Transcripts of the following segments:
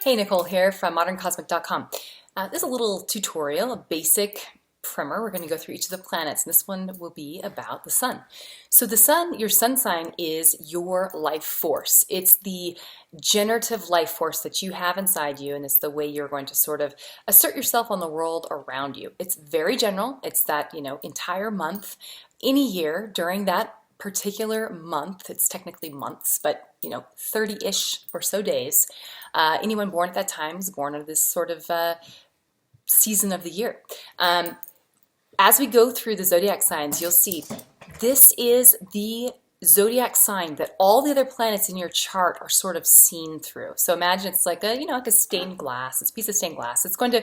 Hey, Nicole here from moderncosmic.com. This is a little tutorial, a basic primer. We're going to go through each of the planets, and this one will be about the sun. So the sun, your sun sign, is your life force. It's the generative life force that you have inside you, and it's the way you're going to sort of assert yourself on the world around you. It's very general. It's that, entire month, any year during that particular month. It's technically months, but 30-ish or so days. Anyone born at that time is born at this sort of season of the year. As we go through the zodiac signs, you'll see this is the zodiac sign that all the other planets in your chart are sort of seen through. So imagine it's like a stained glass. It's a piece of stained glass. It's going to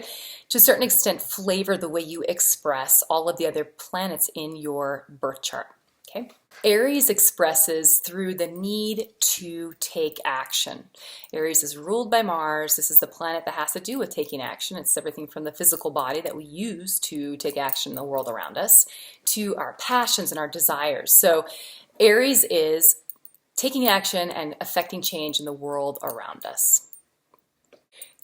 a certain extent, flavor the way you express all of the other planets in your birth chart. Okay. Aries expresses through the need to take action. Aries is ruled by Mars. This is the planet that has to do with taking action. It's everything from the physical body that we use to take action in the world around us to our passions and our desires. So Aries is taking action and affecting change in the world around us.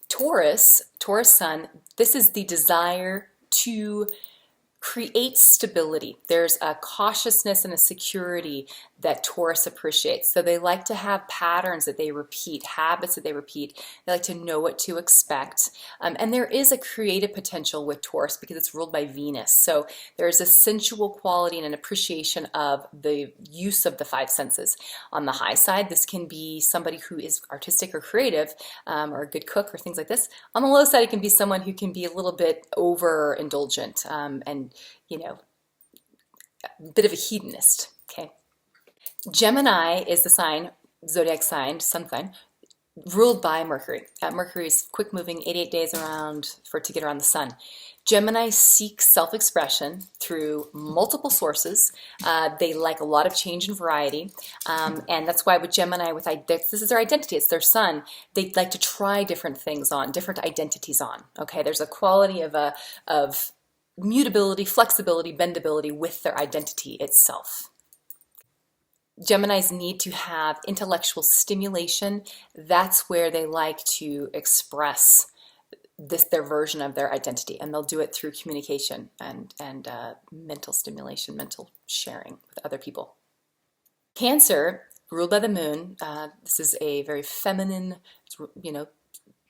Taurus sun, this is the desire to create stability. There's a cautiousness and a security that Taurus appreciates. So they like to have patterns that they repeat, habits that they repeat. They like to know what to expect. And there is a creative potential with Taurus because it's ruled by Venus. So there's a sensual quality and an appreciation of the use of the five senses. On the high side, this can be somebody who is artistic or creative, or a good cook or things like this. On the low side, it can be someone who can be a little bit overindulgent, and a bit of a hedonist. Okay. Gemini is the sign, zodiac sign, sun sign, ruled by Mercury. Mercury is quick moving, 88 days around to get around the sun. Gemini seeks self-expression through multiple sources. They like a lot of change and variety, and that's why with Gemini, this is their identity, it's their sun. They like to try different things on, different identities on. Okay, there's a quality of mutability, flexibility, bendability with their identity itself. Geminis need to have intellectual stimulation. That's where they like to express their version of their identity, and they'll do it through communication and mental stimulation, mental sharing with other people. Cancer, ruled by the moon. This is a very feminine,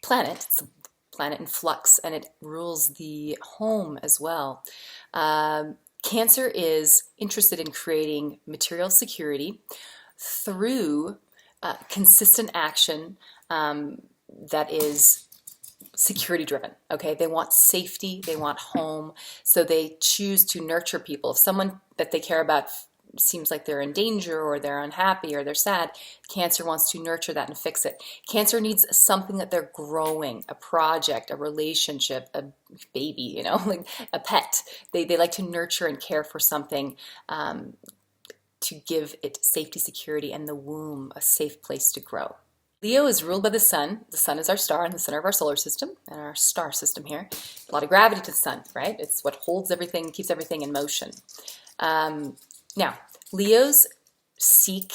planet. It's a planet in flux, and it rules the home as well. Cancer is interested in creating material security through consistent action that is security driven. Okay, they want safety, they want home, so they choose to nurture people. If someone that they care about seems like they're in danger or they're unhappy or they're sad, Cancer wants to nurture that and fix it. Cancer needs something that they're growing, a project, a relationship, a baby, like a pet. They like to nurture and care for something to give it safety, security, and the womb a safe place to grow. Leo is ruled by the sun. The sun is our star in the center of our solar system and our star system here. A lot of gravity to the sun, right? It's what holds everything, keeps everything in motion. Now, Leos seek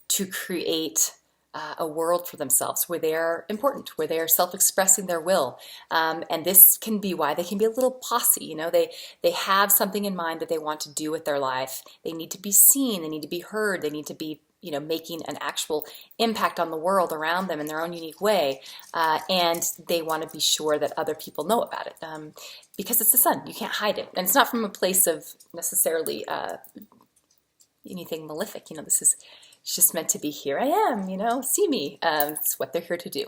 to create a world for themselves where they are important, where they are self-expressing their will. And this can be why they can be a little posse. They have something in mind that they want to do with their life. They need to be seen, they need to be heard, they need to be making an actual impact on the world around them in their own unique way, and they want to be sure that other people know about it, because it's the sun. You can't hide it, and it's not from a place of necessarily anything malefic. It's just meant to be, here I am, see me. It's what they're here to do.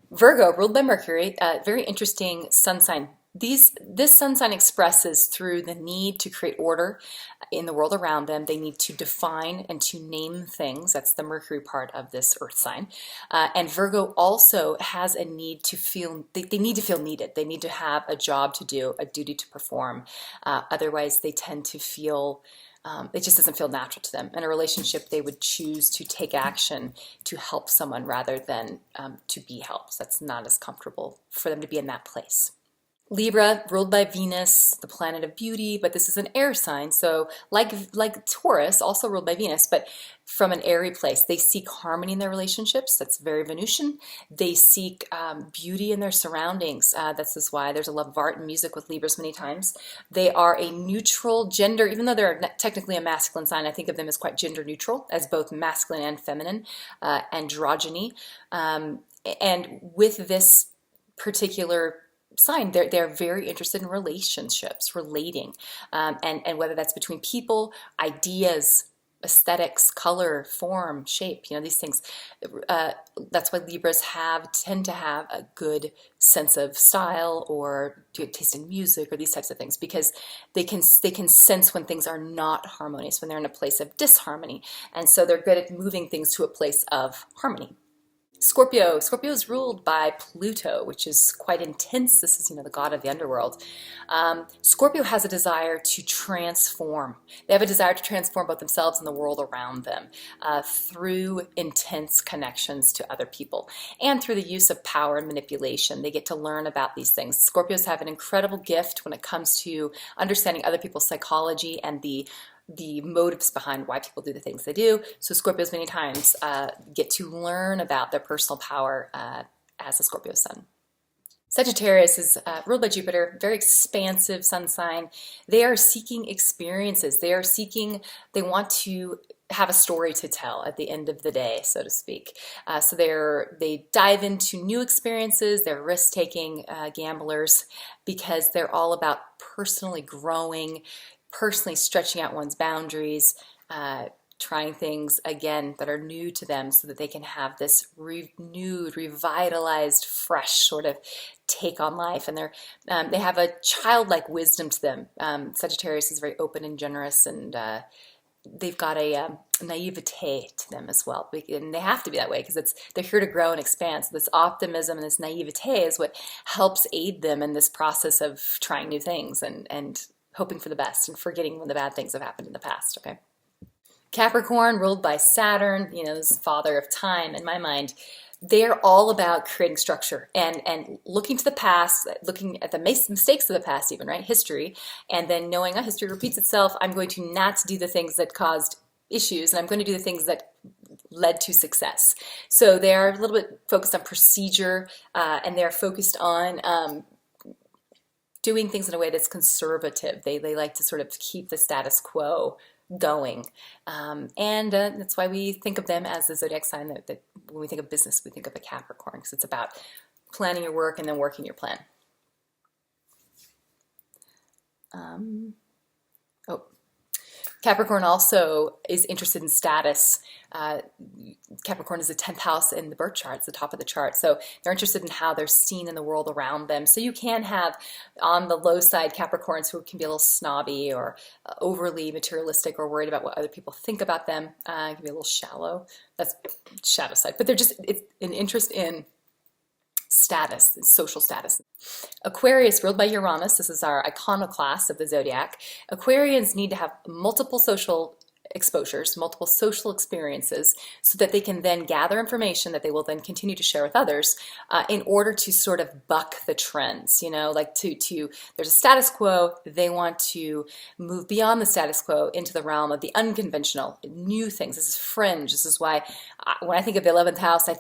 Virgo, ruled by Mercury, very interesting sun sign. This sun sign expresses through the need to create order in the world around them. They need to define and to name things. That's the Mercury part of this earth sign. And Virgo also has a need to feel, they need to feel needed. They need to have a job to do, a duty to perform. Otherwise, they tend to feel, it just doesn't feel natural to them. In a relationship, they would choose to take action to help someone rather than to be helped. That's not as comfortable for them to be in that place. Libra, ruled by Venus, the planet of beauty, but this is an air sign. So like Taurus, also ruled by Venus, but from an airy place. They seek harmony in their relationships. That's very Venusian. They seek beauty in their surroundings. This is why there's a love of art and music with Libras many times. They are a neutral gender, even though they're technically a masculine sign. I think of them as quite gender neutral, as both masculine and feminine, androgyny. And with this particular sign, they're very interested in relationships, relating, and whether that's between people, ideas, aesthetics, color, form, shape, these things. That's why Libras tend to have a good sense of style or good taste in music or these types of things, because they can sense when things are not harmonious, when they're in a place of disharmony, and so they're good at moving things to a place of harmony. Scorpio is ruled by Pluto, which is quite intense. This is, the god of the underworld. Scorpio has a desire to transform. They have a desire to transform both themselves and the world around them through intense connections to other people and through the use of power and manipulation. They get to learn about these things. Scorpios have an incredible gift when it comes to understanding other people's psychology and the motives behind why people do the things they do. So Scorpios many times get to learn about their personal power as a Scorpio sun. Sagittarius is ruled by Jupiter, very expansive sun sign. They are seeking experiences. They want to have a story to tell at the end of the day, so to speak. So they dive into new experiences. They're risk-taking gamblers because they're all about personally growing, personally stretching out one's boundaries, trying things again that are new to them so that they can have this renewed, revitalized, fresh sort of take on life. And they have a childlike wisdom to them. Sagittarius is very open and generous, and they've got a naivete to them as well. And they have to be that way because they're here to grow and expand. So this optimism and this naivete is what helps aid them in this process of trying new things and hoping for the best and forgetting when the bad things have happened in the past, okay? Capricorn, ruled by Saturn, this father of time in my mind. They're all about creating structure and looking to the past, looking at the mistakes of the past even, right? History, and then knowing history repeats itself. I'm going to not do the things that caused issues, and I'm going to do the things that led to success. So they're a little bit focused on procedure, and they're focused on doing things in a way that's conservative. They like to sort of keep the status quo going. And that's why we think of them as the zodiac sign that when we think of business, we think of a Capricorn, because it's about planning your work and then working your plan. Capricorn also is interested in status. Capricorn is the 10th house in the birth chart. It's the top of the chart. So they're interested in how they're seen in the world around them. So you can have on the low side Capricorns who can be a little snobby or overly materialistic or worried about what other people think about them. It can be a little shallow. That's shadow side. But it's an interest in status, social status. Aquarius, ruled by Uranus, this is our iconoclast of the zodiac. Aquarians need to have multiple social exposures, multiple social experiences, so that they can then gather information that they will then continue to share with others in order to sort of buck the trends, like there's a status quo, they want to move beyond the status quo into the realm of the unconventional, new things. This is fringe. This is why when I think of the 11th house, I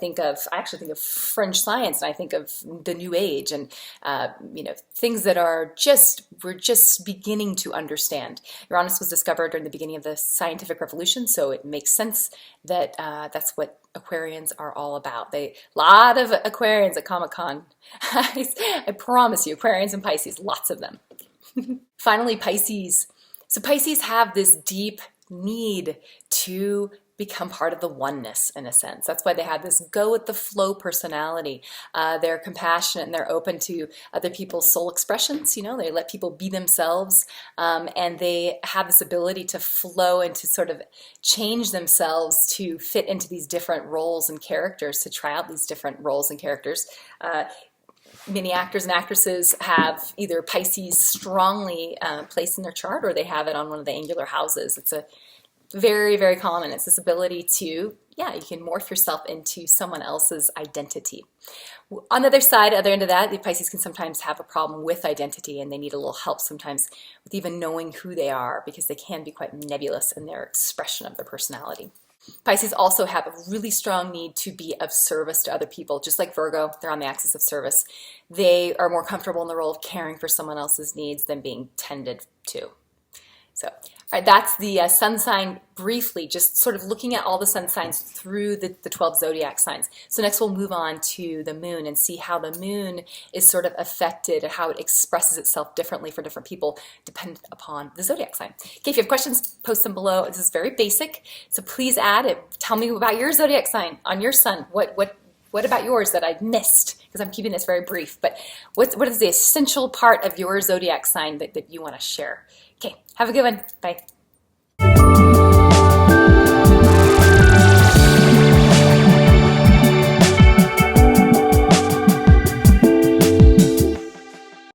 actually think of fringe science, and I think of the new age and, things that we're just beginning to understand. Uranus was discovered during the beginning of the scientific revolution, so it makes sense that that's what Aquarians are all about. A lot of Aquarians at Comic-Con. I promise you, Aquarians and Pisces, lots of them. Finally, Pisces. So Pisces have this deep need to become part of the oneness, in a sense. That's why they have this go with the flow personality. They're compassionate and they're open to other people's soul expressions. They let people be themselves, and they have this ability to flow and to sort of change themselves to fit into these different roles and characters, to try out these different roles and characters. Many actors and actresses have either Pisces strongly placed in their chart, or they have it on one of the angular houses. Very, very common. It's this ability to, yeah, you can morph yourself into someone else's identity. On the other end of that, the Pisces can sometimes have a problem with identity, and they need a little help sometimes with even knowing who they are, because they can be quite nebulous in their expression of their personality. Pisces also have a really strong need to be of service to other people. Just like Virgo, they're on the axis of service. They are more comfortable in the role of caring for someone else's needs than being tended to. So, all right, that's the sun sign briefly, just sort of looking at all the sun signs through the 12 zodiac signs. So next we'll move on to the moon and see how the moon is sort of affected and how it expresses itself differently for different people dependent upon the zodiac sign. Okay, if you have questions, post them below. This is very basic, so please add it. Tell me about your zodiac sign on your sun. What about yours that I missed? Because I'm keeping this very brief, but what is the essential part of your zodiac sign that you want to share? Okay, have a good one. Bye.